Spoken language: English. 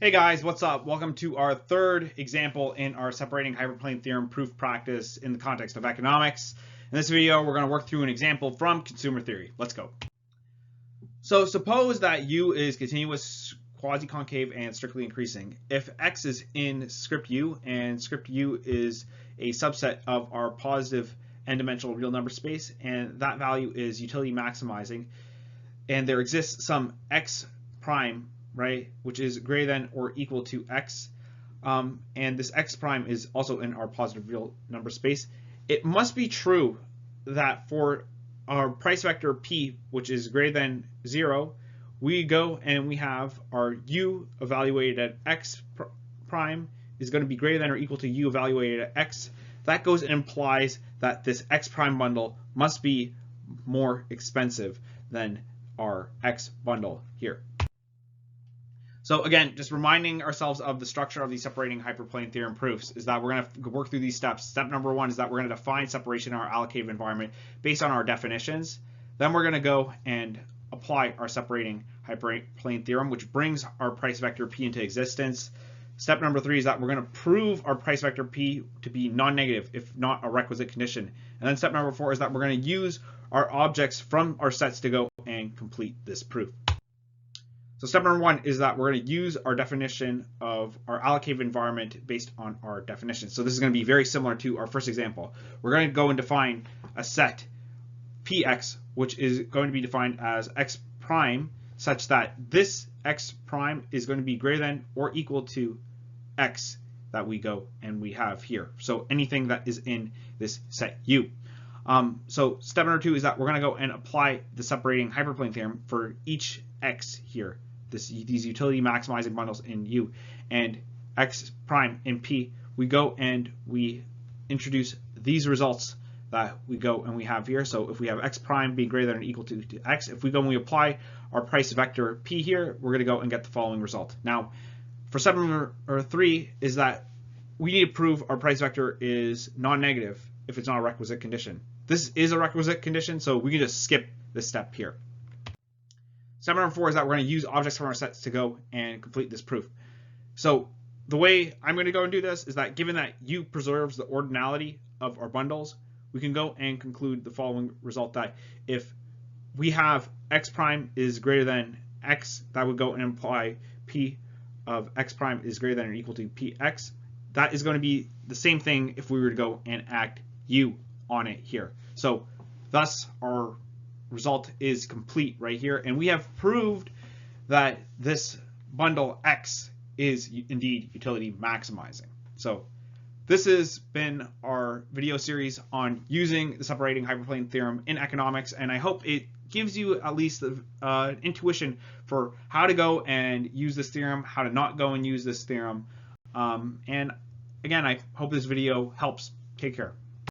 Hey guys, what's up? Welcome to our third example in our separating hyperplane theorem proof practice in the context of economics. In this video, we're going to work through an example from consumer theory. Let's go. So suppose that u is continuous, quasi-concave, and strictly increasing. If x is in script u and script u is a subset of our positive n-dimensional real number space, and that value is utility maximizing, and there exists some x prime, right, which is greater than or equal to x, and this x prime is also in our positive real number space, it must be true that for our price vector p, which is greater than 0, we go and we have our u evaluated at x prime is going to be greater than or equal to u evaluated at x. That goes and implies that this x prime bundle must be more expensive than our x bundle here. So again, just reminding ourselves of the structure of these separating hyperplane theorem proofs is that we're going to work through these steps. Step number one is that we're going to define separation in our allocative environment based on our definitions. Then we're going to go and apply our separating hyperplane theorem, which brings our price vector p into existence. Step number three is that we're going to prove our price vector p to be non-negative, if not a requisite condition. And then step number four is that we're going to use our objects from our sets to go and complete this proof. So step number one is that we're going to use our definition of our allocative environment based on our definition. So this is going to be very similar to our first example. We're going to go and define a set px, which is going to be defined as x prime, such that this x prime is going to be greater than or equal to x that we go and we have here. So anything that is in this set u. So step number two is that we're going to go and apply the separating hyperplane theorem for each x here. These utility maximizing bundles in u and x prime in p, we go and we introduce these results that we go and we have here. So if we have x prime being greater than or equal to x, if we go and we apply our price vector p here, we're going to go and get the following result. Now, for step number three is that we need to prove our price vector is non-negative if it's not a requisite condition. This is a requisite condition, so we can just skip this step here. Step number four is that we're going to use objects from our sets to go and complete this proof. So the way I'm going to go and do this is that given that u preserves the ordinality of our bundles, we can go and conclude the following result, that if we have x prime is greater than x, that would go and imply p of x prime is greater than or equal to px. That is going to be the same thing if we were to go and act u on it here. So thus our result is complete right here, and we have proved that this bundle x is indeed utility maximizing. So this has been our video series on using the separating hyperplane theorem in economics, and I hope it gives you at least the intuition for how to go and use this theorem, how to not go and use this theorem. And again, I hope this video helps. Take care.